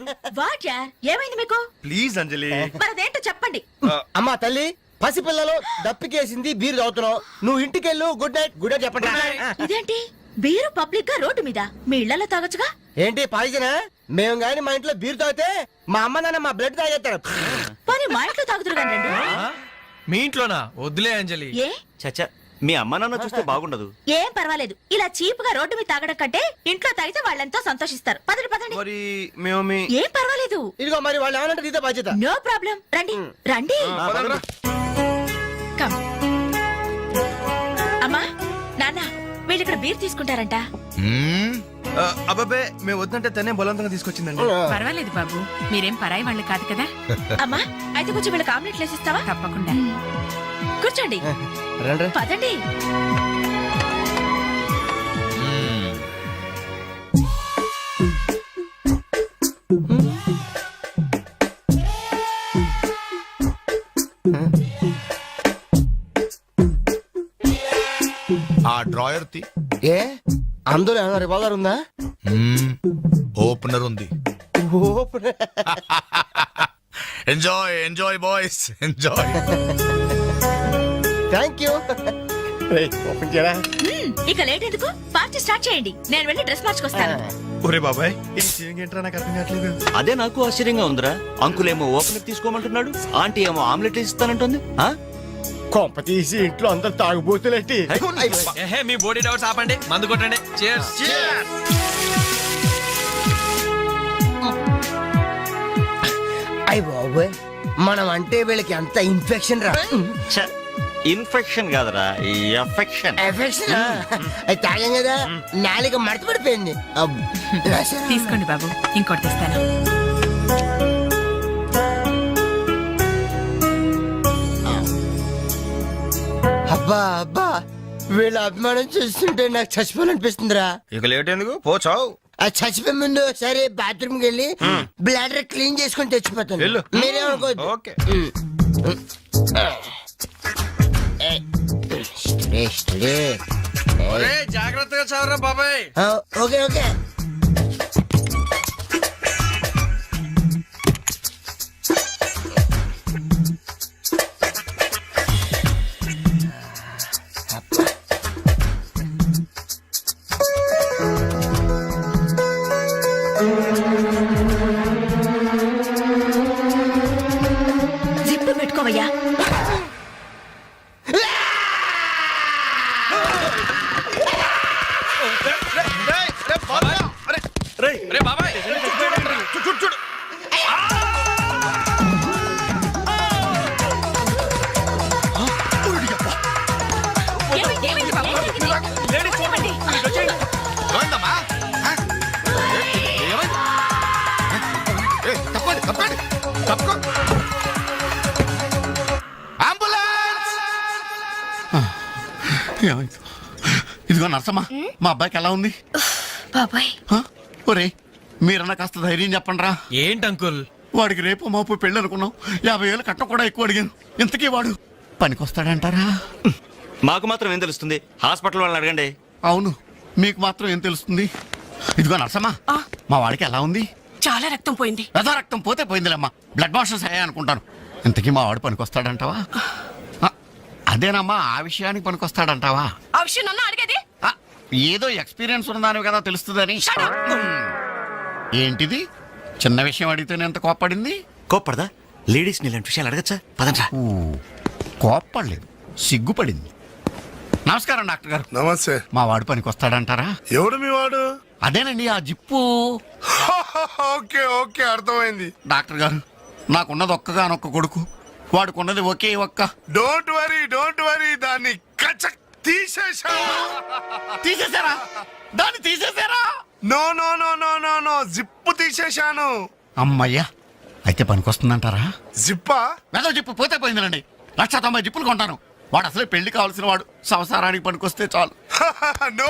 చేస్తారు? వాట్ యార్ ఏమైంది మీకు? ప్లీజ్ అంజలి. మరదేంటో చెప్పండి. అమ్మా తల్లి పసిపిల్లలు దప్పికేసింది బీరు తాగుతున్నావు. నువ్వు ఇంటికెళ్ళు. గుడ్ నైట్ చెప్పండి. ఇదేంటి బీరు పబ్లిక్ గా రోడ్డు మీద? మీ ఇళ్లలో తాగొచ్చుగా. ఏంటి పాయిజనా? మేము గాని మా ఇంట్లో బీరు తాగితే మా అమ్మ నాన్న మా బ్లడ్ తాగేస్తారు. మరి మా ఇంట్లో తాగుతురు కానీ. మీ ఇంట్లోనా? వద్దులే అంజలి. ఏ చచ్చా, మీ అమ్మ నాన్న చూస్తే బాగుండదు. ఏం పర్వాలేదు. ఇలా చీప్ గా రోడ్డు మీద తాగడం కంటే ఇంట్లో తాగితే వాళ్ళెంతో సంతోషిస్తారు. పదండి పదండి. మరి మేము మీ ఏం పర్వాలేదు. ఇదిగో మరి వాళ్ళు ఏమనంటే నీతో బాధ్యత. No problem. రండి రండి. కమ్. అమ్మా నాన్న వీళ్ళు ఇక్కడ బీర్ తీసుకుంటారంట. అబ్బాబే మేము వద్దంటే తనే బలవంతంగా తీసుకొచ్చిందండి. పర్వాలేదు బాబు, మీరేం పరాయి వాళ్ళు కాదు కదా. అమ్మా అయితే కొంచెం వీళ్ళకి ఆమ్లెట్లు వేసిస్తావా? తప్పకుండా. కూర్చోండి. రండి. పదండి. ఆ డ్రాయర్ తి ఏ అందులో ఏమైనా రివాల్వర్ ఉందా? ఓపెనర్ ఉంది. Enjoy enjoy boys enjoy. Thank you. Open చేయరా. ఇక లేట్ ఎందుకు? పార్టీ స్టార్ట్ చేయండి. నేను వెళ్ళి డ్రెస్ మార్చుకొస్తాను. ఒరే బాబాయ్ ఈ సీన్ ఏంట్రా నాకు అర్థం కావట్లేదు. అదే నాకు ఆశ్చర్యంగా ఉందిరా. అంకుల్ ఏమో ఓపెనర్ తీసుకోమంటున్నాడు, ఆంటీ ఏమో ఆమ్లెట్ ఇస్తానంటుంది. కొంప తీసి ఇంట్లో అందరు తాగుబోతులేంటి? మీ బాడీ డౌట్స్ ఆపండి, మందు కొట్టండి. Cheers. అయ్య బాబోయ్, మనం అంటే వీళ్ళకి ఎంత ఇన్ఫెక్షన్ రా. ఇన్ఫెక్షన్ కాదురా, ఎఫెక్షన్. ఎఫెక్షన్ అది తాగాం కదా, నాలుక మడత పడిపోయింది. తీసుకోండి బాబు, ఇంకోటి తెస్తాను. అబ్బా అబ్బా, వీళ్ళ అభిమానం చూస్తుంటే నాకు చచ్చిపోవాలనిపిస్తుందిరా. ఇక లేట్ ఎందుకు, పోచావు. అది చచ్చిపోయే ముందు సరే బాత్రూమ్కి వెళ్ళి బ్లాడర్ క్లీన్ చేసుకొని తెచ్చిపోతాను. వెళ్ళు. మీరేమనుకోవద్దు. ఓకే. జాగ్రత్తగా చావరా బాబాయ్. Okay okay. జిప్పు పెట్టుకోవయ్యా. రే బాబాయ్ చూడు. ఏమైంది బాబు? ఏమైంది? ఏమైందమ్మా? ఏమైంది? తప్పండి తప్పండి తప్పుకో. అంబులెన్స్! ఏమైంది? ఇదిగో నర్సమ్మా, మా అబ్బాయికి ఎలా ఉంది? బాబాయ్ ఒరే మీరన్నా కాస్త ధైర్యం చెప్పండి రా. ఏంటి అంకుల్? వాడికి రేపు మాపు పెళ్ళి అనుకున్నాం. 50,000 కట్ట కూడా ఎక్కువ అడిగాను. ఇంతకీ వాడు పనికొస్తాడంటారా? మాకు మాత్రం ఏం తెలుస్తుంది? హాస్పిటల్ వాళ్ళని అడగండి. అవును, మీకు మాత్రం ఏం తెలుస్తుంది? ఇదిగో నర్సమ్మా, మా వాడికి ఎలా ఉంది? చాలా రక్తం పోయింది. రక్తం పోతే పోయిందిలేమ్మా, బ్లడ్ వాషెస్ అయ్యా అనుకుంటాను. ఇంతకీ మా వాడు పనికొస్తాడంటావా? అదేనమ్మా, ఆ విషయానికి పనికొస్తాడంటావా? ఆ విషయం నన్ను అడిగేది? ఏదో ఎక్స్పీరియన్స్ ఉన్నదాని కదా తెలుస్తుందని. ఏంటిది? చిన్న విషయం అడిగితేనే ఎంత కోప్పడింది? కోప్పడదా? లేడీస్ ఇలాంటి విషయాలు అడగచ్చా? పదండ్రా. కోప్పడలేదు, సిగ్గుపడింది. నమస్కారం డాక్టర్ గారు. నమస్తే. మా వాడు పనికొస్తాడంటారా? ఎవడు మీ వాడు? అదేనండి ఆ జిప్పు. ఓకే ఓకే అర్థమైంది. డాక్టర్ గారు, నాకున్నది ఒక్కగానొక్క కొడుకు, వాడుకున్నది ఒకే ఒక్క. డోంట్ వరీ దాన్ని కచక్ తీసేశా. తీసేశారా? దాన్ని తీసేశారా? No no no no no no zip తీసేశాను. అమ్మయ్యా, అయితే పనికొస్తుందంటారా? జిప్పా? మెదడు జిప్పు పోతే పోయిందిలండి. 190 జిప్పులు కొంటాను. వాడు అసలే పెళ్లి కావాల్సిన వాడు, సంసారానికి పనికొస్తే చాలు. No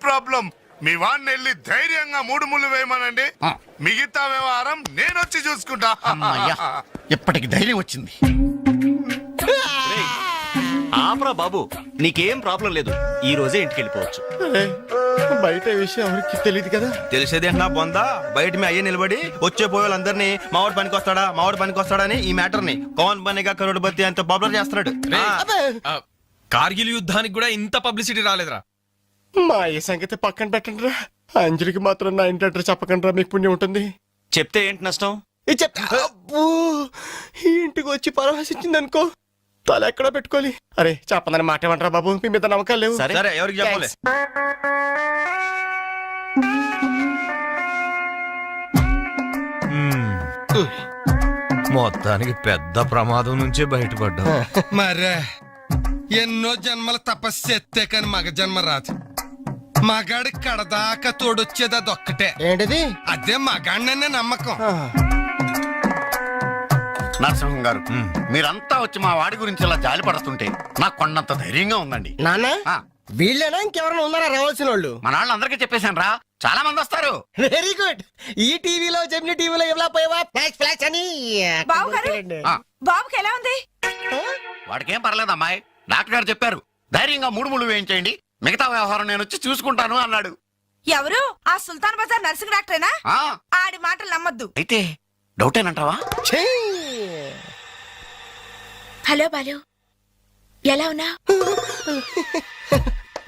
problem. మీ వాడిని వెళ్ళి ధైర్యంగా 3 ముళ్ళు వేయమనండి. మిగతా వ్యవహారం నేను వచ్చి చూసుకుంటా. అమ్మయ్యా, ఇప్పటికి ధైర్యం వచ్చింది. ఆపరా బాబు, నీకేం ప్రాబ్లం లేదు. ఈ రోజే ఇంటికి వెళ్ళిపోవచ్చు. బయట విషయం ఎవరికి తెలియదు కదా. తెలిసేది నా బొందా బయట మీ అయ్యే నిలబడి వచ్చే పోయే వాళ్ళందరినీ మావాడు పనికి వస్తాడని ఈ మ్యాటర్ ని కౌన్ బనేగా కరోడ్పతి అంత పాపులర్ చేస్తున్నాడు. అబ్బే, కార్గిల్ యుద్ధానికి కూడా ఇంత పబ్లిసిటీ రాలేదురా. మా ఈ సంగతి పక్కన పెట్టండి రా. అంజలికి మాత్రం నా ఇంటి అడ్రస్ చెప్పకండి రా, మీకు పుణ్యం ఉంటుంది. చెప్తే ఏంటి నష్టం? ఇది చెప్తా. అబ్బో, ఈ ఇంటికి వచ్చి పరవశించింది అనుకో, తల ఎక్కడో పెట్టుకోవాలి. అరే చెప్పందని మాట ఏమంటారా బాబు, మీ మీద నమ్మకాలు లేవు. సరే. సరే ఎవరికి చెప్పాలి? మొత్తానికి పెద్ద ప్రమాదం నుంచే బయటపడ్డాం. మరే ఎన్నో జన్మల తపస్సు ఎత్తే కాని మగ జన్మ రాదు. మగాడి కడదాకా తోడొచ్చేది అదొక్కటే. ఏంటిది? అదే మగాడిననే నమ్మకం. నరసింహం గారు మీరంతా వచ్చి మా వాడి గురించి ఇలా జాలి పడుతుంటే నాకు కొండంత ధైర్యంగా ఉందండి. నాన్న ఆ, వీళ్ళేనా ఇంకెవరైనా ఉన్నారా రావాల్సిన వాళ్ళు? మన వాళ్ళందరికీ చెప్పేశాను రా, చాలా మంది వస్తారు. Very good. ఈ టీవీలో జెమిని టీవీలో ఎవలా పోయావా ఫ్లాష్ ఫ్లాష్ అని. బావగారు? ఆ, బాబుకి ఎలా ఉంది? వాడికేం పర్లేదు అమ్మాయి, డాక్టర్ గారు చెప్పారు ధైర్యంగా 3 ముళ్ళు వేయించేయండి, మిగతా వ్యవహారం నేను వచ్చి చూసుకుంటాను అన్నాడు. ఎవరు? ఆ సుల్తాన్ బజార్ నర్సింగ్ డాక్టరేనా? ఆ, ఆడి మాటలు నమ్మద్దు. అయితే డౌటేనంటావా? ఛీ! హలో బాలు, ఎలా ఉన్నా?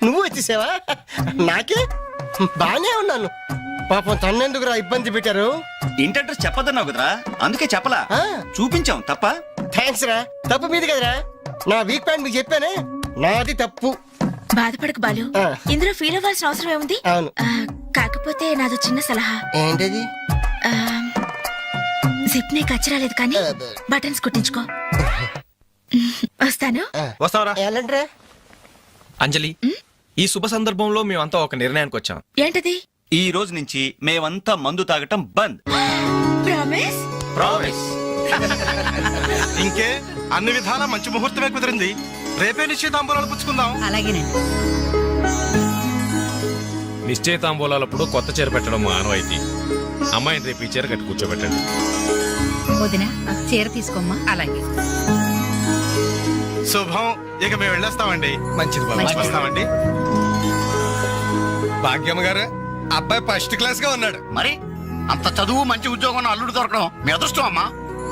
నువ్వు వచ్చేసావా? నాకే బానే ఉన్నాను. పాపం తన్నెందుకురా ఇబ్బంది పెట్టారు? ఇంటి అడ్రస్ చెప్పదన్నావు కదరా, అందుకే చెప్పలా. ఆ. చూపించాం తప్ప. థ్యాంక్స్ రా. తప్పు మీది కదరా, నా వీక్ పాయింట్ మీకు చెప్పానే, నాది తప్పు. బాధపడకు బాలు, ఆ. ఇందులో ఫీల్ అవ్వాల్సిన అవసరం ఏముంది? అవును. కాకపోతే నాదో చిన్న సలహా. ఏంటది? జిప్ నీ కచ్చరాలేదు కానీ బటన్స్ కుట్టించుకో. వస్తాను. వస్తావరా? ఎలాంటిరా? అంజలి, ఈ శుభ సందర్భంలో మేమంతా ఒక నిర్ణయానికి వచ్చాం. ఏంటది? ఈ రోజు నుంచి మేమంతా మందు తాగటం బంద్. ప్రామిస్? ప్రామిస్. ఇంకే అన్ని విధాలా మంచి ముహూర్తమే కుదిరింది. రేపే నిశ్చితాంబూలాలు పుచ్చుకుందాం. అలాగేనండి. నిశ్చయితాంబూలాలప్పుడు కొత్త చీర పెట్టడం ఆనవాయితీ. అమ్మాయిని రేపు ఈ చీర కట్టి కూర్చోబెట్టండి. వదిన చీర తీసుకోమ్మా. అలాగే. శుభం. ఇక మేము వెళ్ళేస్తామండి. మంచిది బాబు. మంచిది. వస్తామండి. భాగ్యమ్మ గారు, అబ్బాయి ఫస్ట్ క్లాస్ గా ఉన్నాడు. మరి అంత చదువు మంచి ఉద్యోగం ఉన్న అల్లుడు దొరకడం మీ అదృష్టం అమ్మా.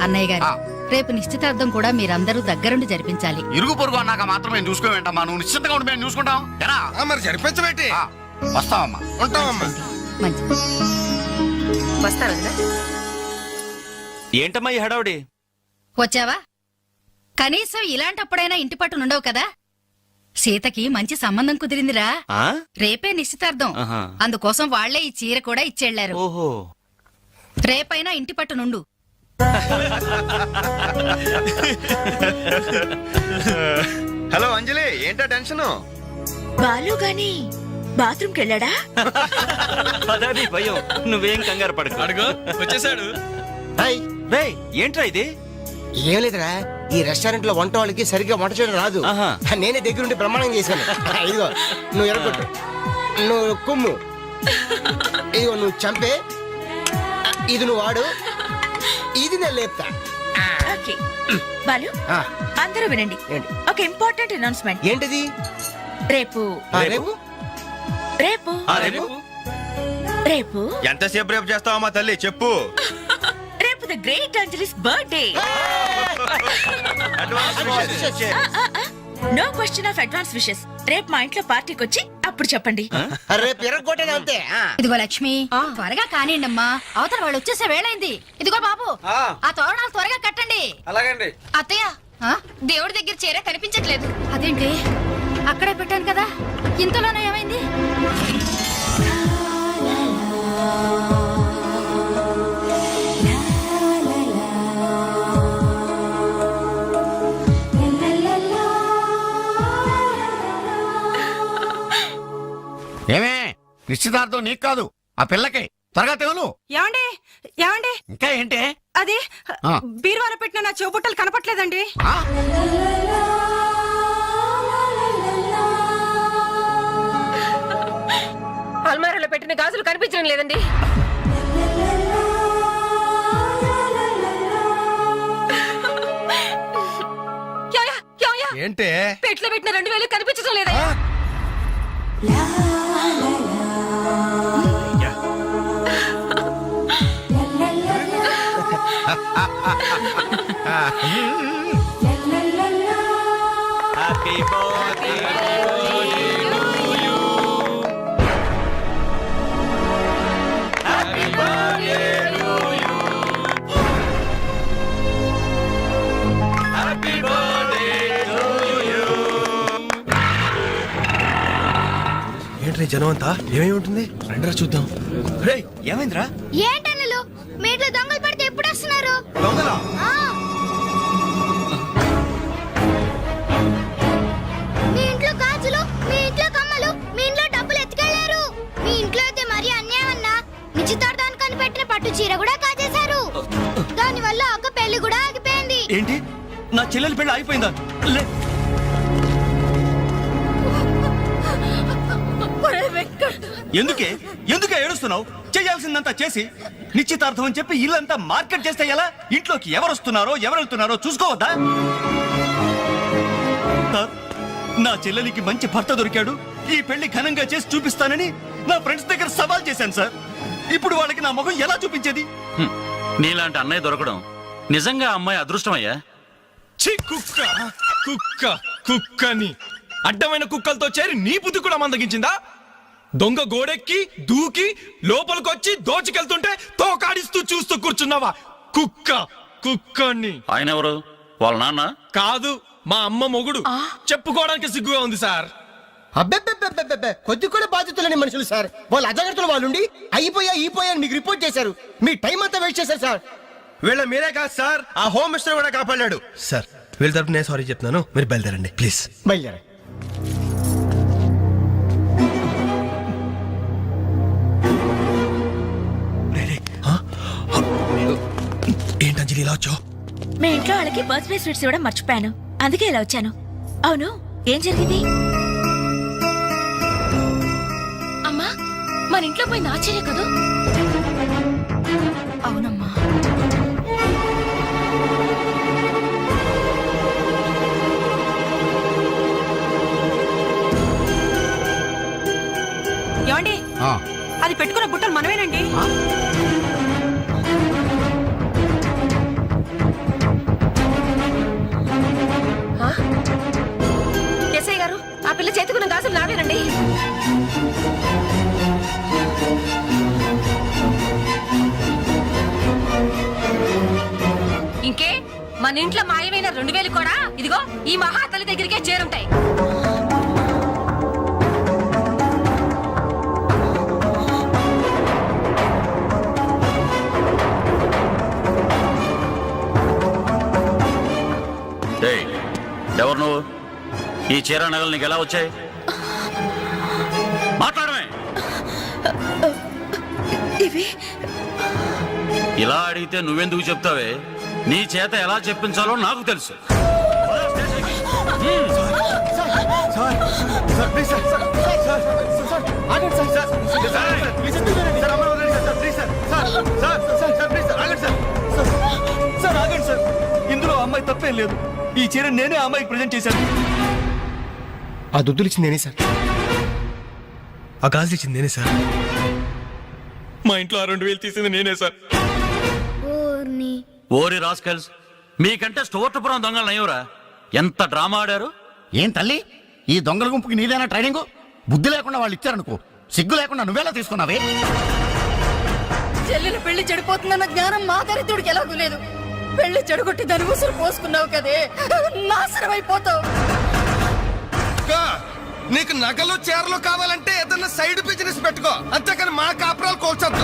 అన్నయ్య గారు, ఆ. రేపు నిశ్చితార్థం కూడా మీరందరూ దగ్గరుండి జరిపించాలి. ఇరుగు పొరుగు అన్నాక మాత్రం మేము చూసుకోవేంటమ్మా, నువ్వు నిశ్చింతగా ఉండి మేము చూసుకుంటాం. ఎరా? మరి జరిపించబెట్టి ఆ, వస్తామమ్మా. ఉంటామమ్మా. మంచిది. వస్తారా? ఏంటమ్మా ఈ హడావుడి? వచ్చావా? కనీసం ఇలాంటప్పుడైనా ఇంటి పట్టు నుండవు కదా. సీతకి మంచి సంబంధం కుదిరిందిరా. ఆ? రేపే నిశ్చితార్థం. ఆహా. అందుకోసం వాళ్లే ఈ చీర కూడా ఇచ్చెళ్లారు. ఓహో. రేపైనా ఇంటి పట్టు నుండు. హలో అంజలి, ఏంటా టెన్షన్? బాలు గాని బాత్రూమ్కి వెళ్ళాడా? అదే భయం. నువ్వేం కంగారు పడకు. అడుగు వచ్చేసాడు. హాయ్. రేయ్, ఏంట్రా ఇది? ఏం లేదురా, ఈ రెస్టారెంట్ లో వంట వాళ్ళకి సరిగ్గా వంట చేయడం రాదు. ఆహా. నేనే దగ్గరుండి ప్రమాణం చేశాను. ఇదిగో నువ్వు ఎరగొట్టు, నువ్వు కుమ్ము, ఇదిగో నువ్వు చంపే, ఇది నువ్వు వాడు, ఇది నేను లేపుతా. ఓకే బాలు, ఆ, అందరూ వినండి. ఏంటి? ఒక ఇంపార్టెంట్ అనౌన్స్మెంట్. ఏంటిది? రేపు రేపు? రేపు రేపు రేపు ఎంతసేపు రేపు చేస్తావమ్మా తల్లి, చెప్పు. రేపు the great Anjali's birthday. No question of advance wishes. రేపు మా ఇంట్లో పార్టీకి వచ్చి అప్పుడు చెప్పండి. రేపు ఎరగొట్టేది అంతే. ఇదిగో లక్ష్మి, త్వరగా కానివ్వండమ్మా, అవతల వాళ్ళు వచ్చేసే వేళైంది. ఇదిగో బాబు, ఆ తోరణాలు త్వరగా కట్టండి. అలాగండి. అత్తయ్య, దేవుడి దగ్గర చీర కనిపించట్లేదు. అదేంటి? అక్కడే పెట్టాను కదా, ఇంతలోనే ఏమైంది? ఏమే, నిశ్చితార్థం నీకు కాదు ఆ పిల్లకి. త్వరగా తెలు. ఏమండి? ఏమండి? ఇంకా ఏంటి? అది ఆ. బీరువాలో పెట్టిన నా చెవుబుట్టలు కనపట్లేదండి. ఆ? అల్మారాలో పెట్టిన గాజులు కనిపించడం లేదండి. ఏంటే పెట్లో పెట్టిన 2000 కనిపించడం లేదా? హ్యాపీ బర్త్డే ఏంట్రీ జనం అంతా ఏమేమి ఉంటుంది రండిరా చూద్దాం. రేయ్ ఏమైందిరా? ఏంటన్నలు మీ ఇంట్లో దొంగలు పడితే ఎప్పుడు వస్తున్నారు? దొంగలా? మీ ఇంట్లో గాజులు, మీ ఇంట్లో కమ్మలు, మీ ఇంట్లో డబ్బులు ఎత్తుకెళ్లారు. మీ ఇంట్లో అయితే మరీ అన్యాయం అన్నా. నిశ్చితార్థానికి కనిపెట్టిన పట్టు చీర కూడా కాజేశారు. దాని వల్ల ఒక పెళ్లి కూడా ఆగిపోయింది. ఏంటి నా చెల్లెలి పెళ్లి అయిపోయిందా? లే ఎందుకే ఏడుస్తున్నావు? చేయాల్సిందంతా చేసి నిశ్చితార్థం అని చెప్పి ఇల్లంతా మార్కెట్ చేస్తే ఎలా? ఇంట్లోకి ఎవరు వస్తున్నారో ఎవరు వెళ్తున్నారో చూసుకోవద్దా? సార్, నా చెల్లెలికి మంచి భర్త దొరికాడు, ఈ పెళ్లి ఘనంగా చేసి చూపిస్తానని నా ఫ్రెండ్స్ దగ్గర సవాల్ చేశాను సార్. ఇప్పుడు వాళ్ళకి నా ముఖం ఎలా చూపించేది? నీలాంటి అన్నయ్య దొరకడం నిజంగా అమ్మాయి అదృష్టమయ్యా. ఛీ, కుక్క కుక్క కుక్కని అడ్డమైన కుక్కలతో చేరి నీ బుద్ధి కూడా మందగించిందా? దొంగ గోడెక్కి దూకి లోపలికొచ్చి దోచుకెళ్తుంటే తోకాడిస్తూ చూస్తూ కూర్చున్నావా? కుక్క కుక్కని. ఆయన ఎవరు? వాళ్ళ నాన్న? కాదు, మా అమ్మ మొగుడు. చెప్పుకోవడానికి సిగ్గుగా ఉంది సార్. అబ్బెబ్బెబ్బెబ్బెబ్బె కొద్ది కూడా బాధ్యత లేని మనుషులు సార్. వాళ్ళు అజాగ్రత్తలు వాళ్ళుండి అయిపోయా అని మీకు రిపోర్ట్ చేశారు. మీ టైం అంతా వేస్ట్ చేశారు సార్. వీళ్ళ మీరే కాదు సార్, ఆ హోమ్ మినిస్టర్ కూడా కాపాడాడు సార్. వీళ్ళ తరపు నేను సారీ చెప్తున్నాను, మీరు బయలుదేరండి ప్లీజ్. బయలుదేరా. ఏంటంజలి ఇలా వచ్చావు? మీ ఇంట్లో వాళ్ళకి బర్త్డే స్వీట్స్ ఇవ్వడం మర్చిపోయాను, అందుకే ఇలా వచ్చాను. అవును, ఏం జరిగింది? అమ్మా, మన ఇంట్లో పోయింది ఆశ్చర్య కదూ? అవునమ్మా. ఏమండి, అది పెట్టుకున్న బుట్టలు మనమేనండి. ఎస్ఐ గారు, ఆ పిల్ల చేతుకున్న గాజులు నావేనండి. ఇంకే, మన ఇంట్లో మాయమైన 2000 కూడా ఇదిగో ఈ మహాతల్లి దగ్గరికే చేరుంటాయి. ఎవరు నువ్వు? ఈ చీర నగలు నీకు ఎలా వచ్చాయి? మాట్లాడమే. ఇవి ఇలా అడిగితే నువ్వెందుకు చెప్తావే? నీ చేత ఎలా చెప్పించాలో నాకు తెలుసు. ఇందులో అమ్మాయి తప్పేం లేదు. ఈ చీర నేనే అమ్మాయికి ప్రజెంట్ చేశాను. ఆ దుద్దులు ఇచ్చింది నేనే సార్, ఆ గాజులు ఇచ్చింది నేనే సార్. మా ఇంట్లో ఆ 2000 తీసింది నేనే సార్. ఓరి రాస్కల్స్, మీకంటే స్టోర్టపురం దొంగలు నయ్యూరా. ఎంత డ్రామా ఆడారు. ఏం తల్లి, ఈ దొంగల గుంపుకి నీదేనా ట్రైనింగ్? బుద్ధి లేకుండా వాళ్ళు ఇచ్చారనుకో, సిగ్గు లేకుండా నువ్వెలా తీసుకున్నావే? చెల్లెలు పెళ్లి చెడిపోతుందన్న జ్ఞానం మా దరిద్రుడికి ఎలాగూ లేదు. పెళ్లి చెడగొట్టి దాని ఉసురు పోసుకున్నావు కదే, నాశనం అయిపోతావు. నీకు నగలు చీరలు కావాలంటే ఏదన్నా సైడ్ బిజినెస్ పెట్టుకో, అంతేకాని మా కాపురాలు కోల్చొద్దు.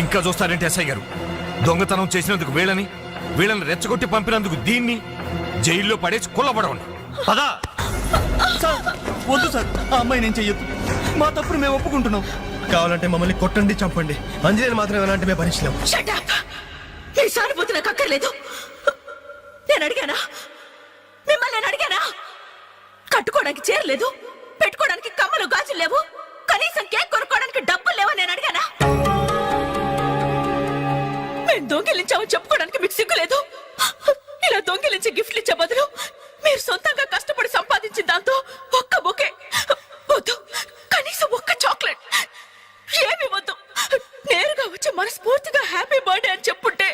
ఇంకా చూస్తారంటే ఎస్ఐ గారు, దొంగతనం చేసినందుకు వీళ్ళని రెచ్చగొట్టి పంపినందుకు దీన్ని జైల్లో పడేసి కుల్లబడవండి. పదా సార్, వద్దు సార్, ఆ అమ్మాయి నేను చెయ్యొద్దు. మా తప్పుడు మేము ఒప్పుకుంటున్నాం. కావాలంటే మమ్మల్ని కొట్టండి, చంపండి, అంజనేని మాత్రం ఎలాంటి మేము భరించలేం. మీ సానుభూతి నాకు అక్కర్లేదు. నేను అడిగానా? మిమ్మల్ని నేను అడిగానా? కట్టుకోవడానికి చీరలేదు, పెట్టుకోవడానికి కమ్మలు గాజులు లేవు, కనీసం కేక్ కొనుక్కోవడానికి డబ్బులు లేవని నేను అడిగానా? మేము దొంగిలించామని చెప్పుకోవడానికి మీకు సిగ్గులేదు? ఇలా దొంగిలించి గిఫ్ట్లు ఇచ్చే బదులు మీరు సొంతంగా కష్టపడి సంపాదించిన దాంతో ఒక్క బొకే వద్దు, కనీసం ఒక్క చాక్లెట్ ఏమి వద్దు, నేరుగా వచ్చి మన మనస్ఫూర్తిగా హ్యాపీ బర్త్డే అని చెప్పుంటే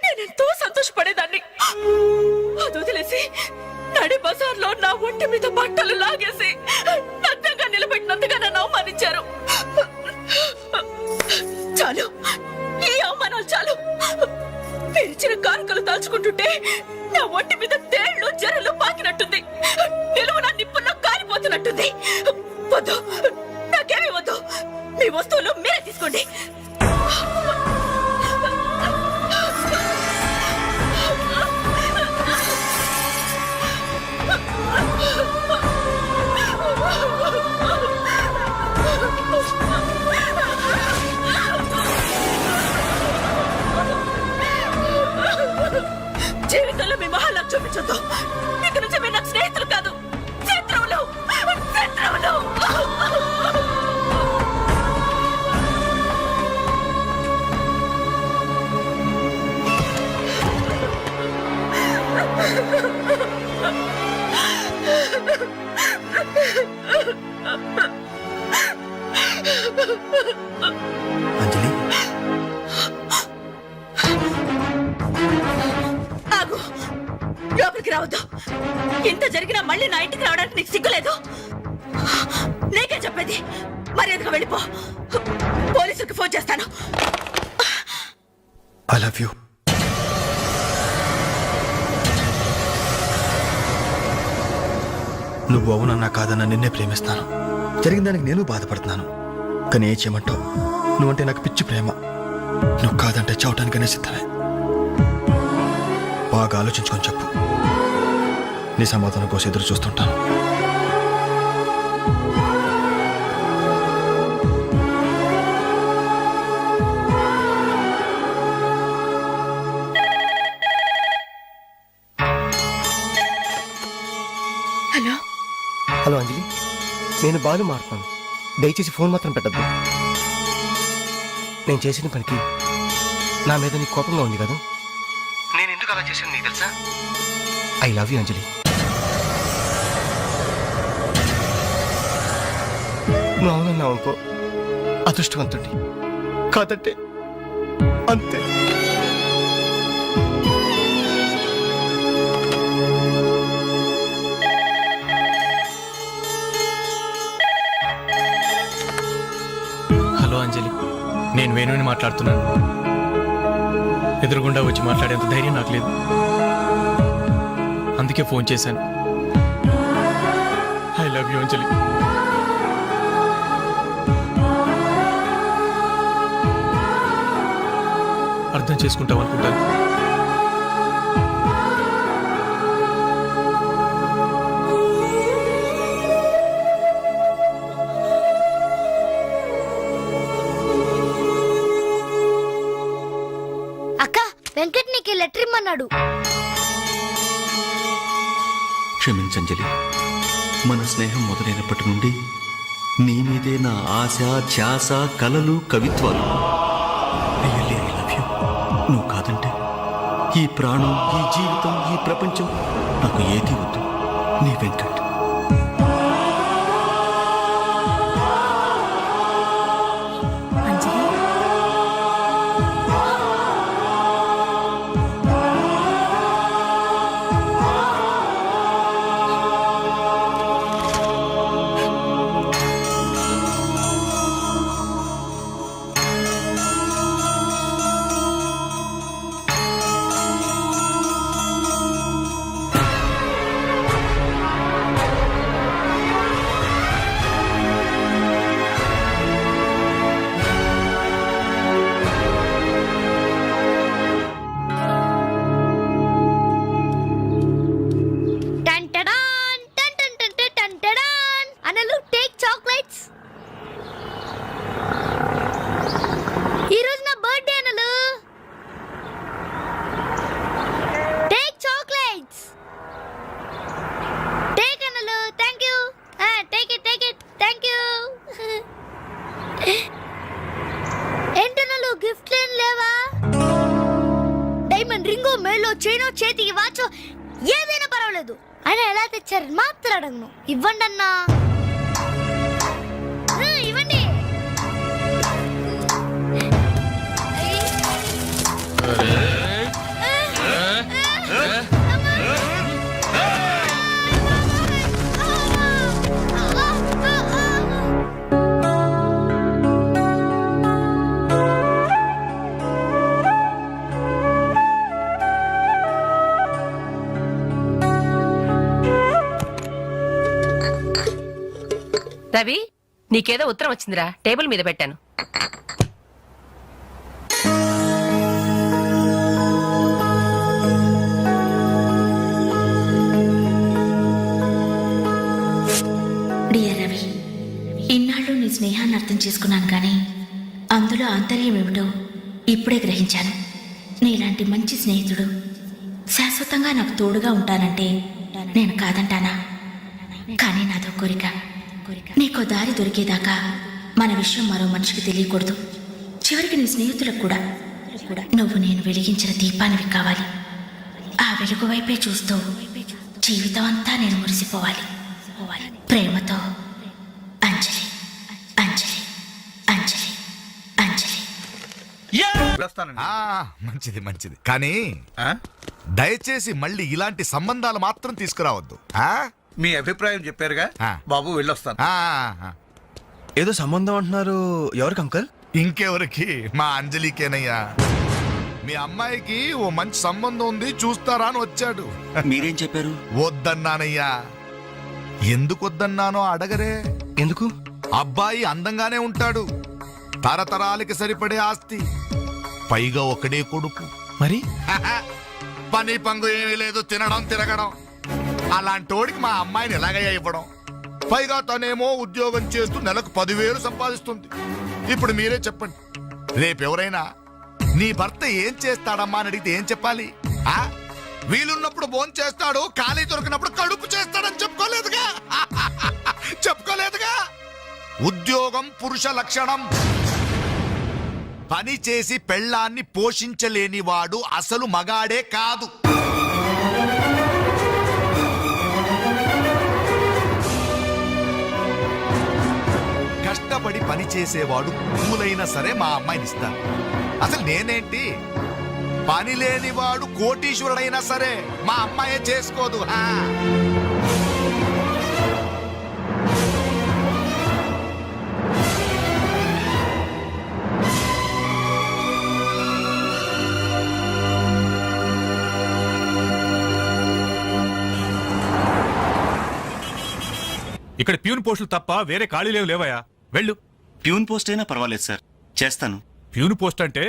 నేను ఎంతో సంతోషపడేదాన్ని. అది వదిలేసి నడి బజార్లో నా ఒంటి మీద బట్టలు లాగేసి నగ్నంగా నిలబెట్టినందుగా నన్ను అవమానించారు. చాలు, ఈ అవమానాలు చాలు. తెరిచిన కానుకలు దాచుకుంటుంటే నా ఒంటి మీద తేళ్లు జరలు పాకినట్టుంది. నిలువు నా నిప్పుల్లో కాలిపోతున్నట్టుంది. వద్దు, నాకేమీ వద్దు. మీ వస్తువులు మీరే తీసుకోండి. జీవితంలో మీ మొహాలు చూపించొద్దు. ఇక నుంచి మీరు నాకు స్నేహితులు కాదు, శత్రువులు. శత్రువులు. అంజలి, ఆగు, లోపలికి రావద్దు. ఇంత జరిగినా మళ్ళీ నా ఇంటికి రావడానికి నీకు సిగ్గులేదు? నీకే చెప్పేది, మర్యాదగా వెళ్ళిపో. పోలీసులకు ఫోన్ చేస్తాను. I love you. నువ్వు అవునన్నా కాదన్నా నిన్నే ప్రేమిస్తాను. జరిగిన దానికి నేను బాధపడుతున్నాను. కానీ ఏం చేయమంటావు? నువ్వంటే నాకు పిచ్చి ప్రేమ. నువ్వు కాదంటే చావటానికనే సిద్ధమే. బాగా ఆలోచించుకొని చెప్పు. నీ సమాధానం కోసం ఎదురు చూస్తుంటాను. హలో హలో అంజలి, నేను బాలు మారుతాను. దయచేసి ఫోన్ మాత్రం పెట్టద్దు. నేను చేసిన పనికి నా మీద నీకు కోపంగా ఉంది కదా? నేను ఎందుకు అలా చేశాను నీకు తెలుసా? ఐ లవ్ యూ అంజలి. నువ్వు అవునన్నావు అనుకో, అదృష్టవంతుడి. కాదంటే అంతే. హలో అంజలి, నేను వేణుని మాట్లాడుతున్నాను. ఎదురుగుండా వచ్చి మాట్లాడేంత ధైర్యం నాకు లేదు, అందుకే ఫోన్ చేశాను. ఐ లవ్ యూ అంజలి. అర్థం చేసుకుంటావు అనుకుంటాను. అక్క, వెంకట్ నీకు లెటర్ ఇమ్మన్నాడు. క్షమించంజలి, మన స్నేహం మొదలైనప్పటి నుండి నీ మీదే నా ఆశ, ధ్యాస, కలలు, కవిత్వాలు. Really I love you. నువ్వు కాదంటే ఈ ప్రాణం, ఈ జీవితం, ఈ ప్రపంచం నాకు ఏది వద్దు. నీ వెంకట్. అంజలి, టంటడాన్, టంటంటంట, టంటడాన్. అనలు టేక్ చాక్లెట్స్. ఈ రోజు నా బర్త్డే అనలు. Take chocolates. టేక్ అనలు. Thank you. Take it, take it. Thank you. ఏంటనలు గిఫ్ట్ ఏం లేవా? డైమండ్ రింగో, మేలో చైనో, చేతికి వాచో ఏదైనా పర్వాలేదు. ఆయన ఎలా తెచ్చారని మాత్రం అడగను. ఇవ్వండి అన్నా. ఇవ్వండి. రవి, నీకేదో ఉత్తరం వచ్చిందిరా, టేబుల్ మీద పెట్టాను. డియర్ రవి, ఇన్నాళ్ళు నీ స్నేహాన్ని అర్థం చేసుకున్నాను కానీ అందులో ఆంతర్యం ఏమిటో ఇప్పుడే గ్రహించాను. నీలాంటి మంచి స్నేహితుడు శాశ్వతంగా నాకు తోడుగా ఉంటానంటే నేను కాదంటానా? కానీ నాదో కోరిక, నీకో దారి దొరికేదాకా మన విషయం మరో మనిషికి తెలియకూడదు. చివరికి నీ స్నేహితులకు కూడా నువ్వు నేను వెలిగించిన దీపానివి కావాలి. ఆ వెలుగు వైపే చూస్తూ జీవితం అంతా నేను మురిసిపోవాలి. ప్రేమతో అంజలి, అంజలి, అంజలి, అంజలి. మంచిది మంచిది కానీ దయచేసి మళ్ళీ ఇలాంటి సంబంధాలు మాత్రం తీసుకురావద్దు. మీ అభిప్రాయం చెప్పారుగా బాబు, వెళ్ళొస్తాను. ఏదో సంబంధం అంటున్నారు, ఎవరికి అంకల్? ఇంకెవరికి? మా అంజలికేనయ్యా. మీ అమ్మాయికి ఓ మంచి సంబంధం ఉంది, చూస్తారా అని వచ్చాడు. మీరేం చెప్పారు? వద్దన్నానయ్యా. ఎందుకు వద్దన్నానో అడగరే. ఎందుకు? అబ్బాయి అందంగానే ఉంటాడు, తరతరాలకి సరిపడే ఆస్తి, పైగా ఒకడే కొడుకు. మరి పని పంగు ఏమీ లేదు, తినడం తిరగడం. అలాంటోడికి మా అమ్మాయిని ఎలాగయ్యా ఇవ్వడం? పైగా తనేమో ఉద్యోగం చేస్తూ నెలకు 10,000 సంపాదిస్తుంది. ఇప్పుడు మీరే చెప్పండి, రేపెవరైనా నీ భర్త ఏం చేస్తాడమ్మా అని అడిగితే ఏం చెప్పాలి? వీలున్నప్పుడు భోజనం చేస్తాడు, ఖాళీ దొరికినప్పుడు కడుపు చేస్తాడని చెప్పుకోలేదుగా. చెప్పుకోలేదుగా. ఉద్యోగం పురుష లక్షణం. పని చేసి పెళ్ళాన్ని పోషించలేనివాడు అసలు మగాడే కాదు. కష్టపడి పని చేసేవాడు భూములైనా సరే మా అమ్మాయిని ఇస్తాను. అసలు నేనేంటి, పని లేనివాడు కోటీశ్వరుడైనా సరే మా అమ్మాయే చేసుకోదు. ఇక్కడ ప్యూన్ పోస్టులు తప్ప వేరే ఖాళీ లేవయా? వెళ్ళు. ప్యూన్ పోస్ట్ అయినా పర్వాలేదు సార్, చేస్తాను. ప్యూన్ పోస్ట్ అంటే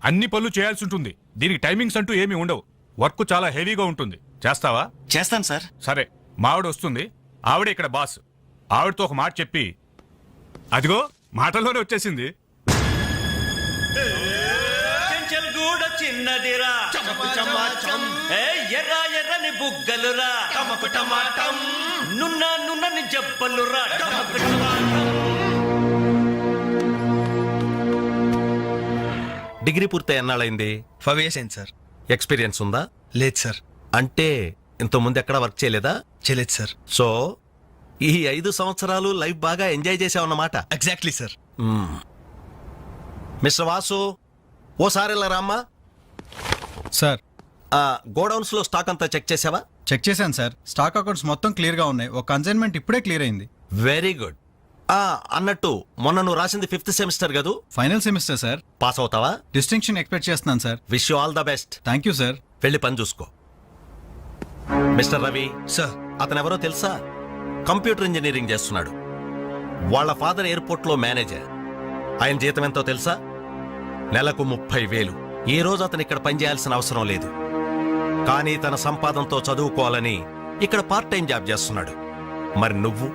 అన్ని పనులు చేయాల్సి ఉంటుంది. దీనికి టైమింగ్స్ అంటూ ఏమీ ఉండవు. వర్క్ చాలా హెవీగా ఉంటుంది. చేస్తావా? చేస్తాను సార్. సరే, మా ఆవిడ వస్తుంది. ఆవిడే ఇక్కడ బాస్. ఆవిడతో ఒక మాట చెప్పి, అదిగో మాటల్లోనే వచ్చేసింది. చిన్నదిరా ఎర్ర ఎర్రని బుగ్గలురా, నున్న నున్నని జబ్బలురా. డిగ్రీ పూర్తి ఎన్నాళ్ళైంది? 5 years అయింది సార్. ఎక్స్పీరియన్స్ ఉందా? లేదు సార్. అంటే ఇంత ముందు ఎక్కడ వర్క్ చేయలేదా? చేయలేదు సార్. సో ఈ 5 సంవత్సరాలు లైఫ్ బాగా ఎంజాయ్ చేసావన్నమాట. Exactly sir. మిస్టర్ వాసు, ఓసారి ఇలా రామ్మా. సార్, గోడౌన్స్ లో స్టాక్ అంతా చెక్ చేసావా? చెక్ చేశాను సార్. స్టాక్ అకౌంట్స్ మొత్తం క్లియర్ గా ఉన్నాయి. ఒక కన్సైన్మెంట్ ఇప్పుడే క్లియర్ అయింది. Very good. అన్నట్టు మొన్న నువ్వు రాసింది 5th సెమిస్టర్ కదూ? Final semester sir. పాస్ అవుతావా? డిస్టింక్షన్ ఎక్స్పెక్ట్ చేస్తున్నాను sir. Wish you all the best. Thank you sir. వెళ్ళి పని చూసుకో. మిస్టర్ రవి సార్, అతను ఎవరో తెలుసా? కంప్యూటర్ ఇంజనీరింగ్ చేస్తున్నాడు. వాళ్ళ ఫాదర్ ఎయిర్పోర్ట్ లో మేనేజర్. ఆయన జీతం ఎంతో తెలుసా? నెలకు 30,000. ఈ రోజు అతను ఇక్కడ పనిచేయాల్సిన అవసరం లేదు, కానీ తన సంపాదనతో చదువుకోవాలని ఇక్కడ పార్ట్ టైం జాబ్ చేస్తున్నాడు. మరి నువ్వు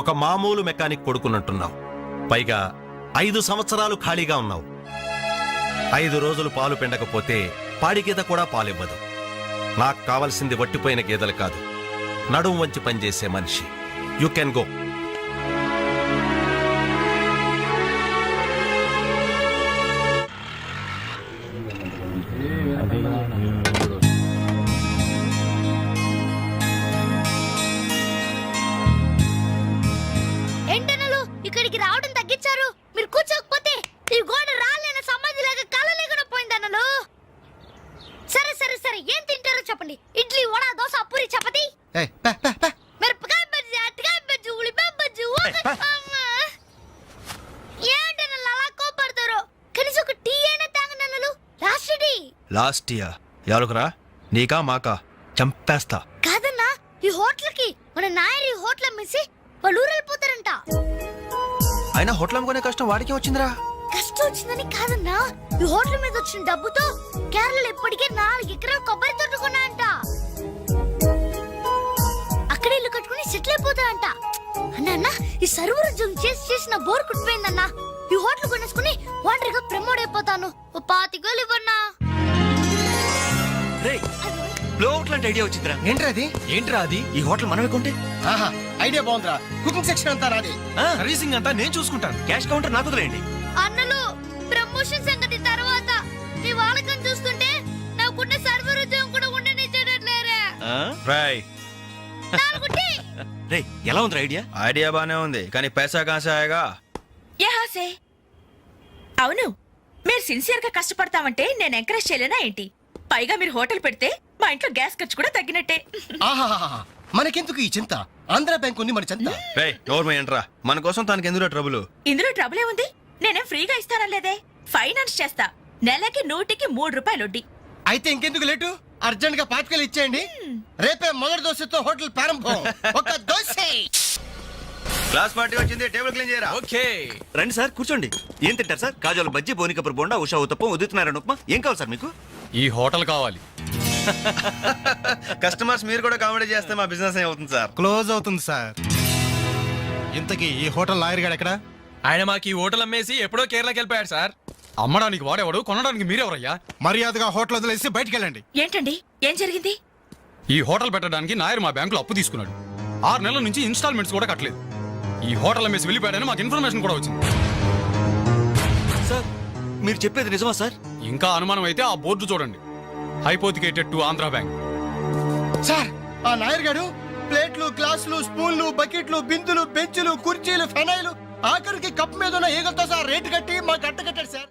ఒక మామూలు మెకానిక్ కొడుకున్నట్టున్నావు. పైగా 5 సంవత్సరాలు ఖాళీగా ఉన్నావు. 5 రోజులు పాలు పిండకపోతే పాడి గీత కూడా పాలివ్వదు. నాకు కావలసింది వట్టిపోయిన గేదెలు కాదు, నడుము వంచి పనిచేసే మనిషి. You can go. ఏంటనలు ఇక్కడికి రావడం తగ్గించారు? మీరు కూర్చోకపోతే ఈ గోడ రాలేన సమాధి లాగా కలలేకుండా పోయిందన్నలు. సరే సరే సరే, ఏం తింటారో చెప్పండి. ఇడ్లీ, వడ, దోశ, పూరి, చపాతి, మిరపకాయ బజ్జీ, అరటికాయ బజ్జీ, ఉల్లిపాయ బజ్జీ. ఏంటనలు అలా కోపడతారు? కనీసం ఒక టీ అయినా తాగనన్నలు. Last tea. లాస్ట్ ఇయర్ ఎవరుకురా? నీకా మాకా? చంపేస్తా. కాదన్నా, ఈ హోటల్ కి మన నాయర్ ఈ హోటల్ అమ్మేసి వాళ్ళు ఊరు వెళ్ళిపోతారంట. అయినా హోటల్ అమ్ముకునే కష్టం వాడికి వచ్చిందిరా. కష్టం వచ్చిందని కాదన్నా, ఈ హోటల్ మీద వచ్చిన డబ్బుతో కేరళలో ఇప్పటికే 4 ఎకరాలు కొబ్బరి తోట కొన్నాయంట. అక్కడ ఇల్లు కట్టుకుని సెటిల్ అయిపోతాయంట. అన్న ఈ సర్వర్ ఉద్యోగం చేసి నా బోర్ కుట్టిపోయిందన్నా. ఈ హోటల్ కొనేసుకుని వాంటరీగా ప్రమోట్ అయిపోతాను. ఓ 25,000 ఇవ్వన్నా. లాంటి ఐడియా వచ్చిందిరా. ఏంట్రా అది? ఈ హోటల్ మనమే కొంటే ఆహా ఐడియా బాగుందిరా. కుకింగ్ సెక్షన్ అంతా రాదే. సర్వీసింగ్ అంతా నేను చూసుకుంటాను. క్యాష్ కౌంటర్ నాకు వదిలేయండి. అన్నలు ప్రమోషన్ సంగతి తర్వాత. మీ వాళ్ళకం చూస్తుంటే నాకున్న సర్వర్ ఉద్యోగం కూడా ఉండనిచ్చేటట్లేరా. రాయ్ రే ఎలా ఉంది ఐడియా? ఐడియా బానే ఉంది కానీ పైసా కాసాయగా. యహాసే అవును, మీరు సిన్సియర్ గా కష్టపడతామంటే నేను ఎంకరేజ్ చేయలేనా ఏంటి? పైగా మీరు హోటల్ పెడితే మా ఇంట్లో గ్యాస్ ఖర్చు కూడా తగ్గినట్టే. ఆహాహా మనకెందుకు ఈ చింత? ఆంధ్ర బ్యాంక్ ఉంది మన చింత. రే నోర్మ ఏంట్రా, మన కోసం తనకి ఎందులో ట్రబుల్? ఇందులో ట్రబుల్ ఏముంది? నేనేం ఫ్రీగా ఇస్తానలేదే, ఫైనాన్స్ చేస్తా. నెలకి 100కి 3 రూపాయలు వడ్డీ. అయితే ఇంకెందుకు లేటు? అర్జెంట్ గా 5,000 ఇచ్చేయండి. రేపే మొదటి దోశతో హోటల్ ప్రారంభం. ఒక దోశ. క్లాస్ పార్టీ వచ్చింది, టేబుల్ క్లీన్ చేయరా. ఓకే రండి సార్ కూర్చోండి. ఏం తింటారు సార్? కాజాలు బజ్జీ, బోనికపూర్ బోండా, ఉషా ఉత్తప్పం, ఉదితనారాయణ ఉప్మా. ఏం కావాలి సార్ మీకు? ఈ హోటల్ కావాలి. కస్టమర్స్ మీరు కూడా కామెడీ చేస్తే మా బిజినెస్ అవుతుంది సార్. క్లోజ్ అవుతుంది సార్. ఇంతకీ ఈ హోటల్ లాయర్ గారు ఎక్కడ? ఆయన మాకు ఈ హోటల్ అమ్మేసి ఎప్పుడో కేరళకి వెళ్ళిపోయాడు సార్. అమ్మడానికి వాడేవాడు, కొనడానికి మీరెవరయ్యా? మర్యాదగా హోటల్ వదిలేసి బయటికి వెళ్ళండి. ఏంటండి ఏం జరిగింది? ఈ హోటల్ పెట్టడానికి నాయర్ మా బ్యాంకులో అప్పు తీసుకున్నాడు. 6 నెలల నుంచి ఇన్స్టాల్మెంట్స్ కూడా కట్టలేదు. ఈ హోటల్ అమ్మేసి వెళ్ళిపోయాడని మాకు ఇన్ఫర్మేషన్ కూడా వచ్చింది. సార్ మీరు చెప్పేది నిజమా సార్? ఇంకా అనుమానం అయితే ఆ బోర్డు చూడండి, hypothecated to Andhra bank. Sir ఆ నాయర్ గారు ప్లేట్లు, గ్లాసులు, స్పూన్లు, బకెట్లు, బిందులు, బెంచులు, కుర్చీలు, ఫెనాయిలు, ఆఖరికి కప్ మీద ఉన్న ఈగలతో సార్ రేటు కట్టి మాకు అట్ట కట్టాడు సార్.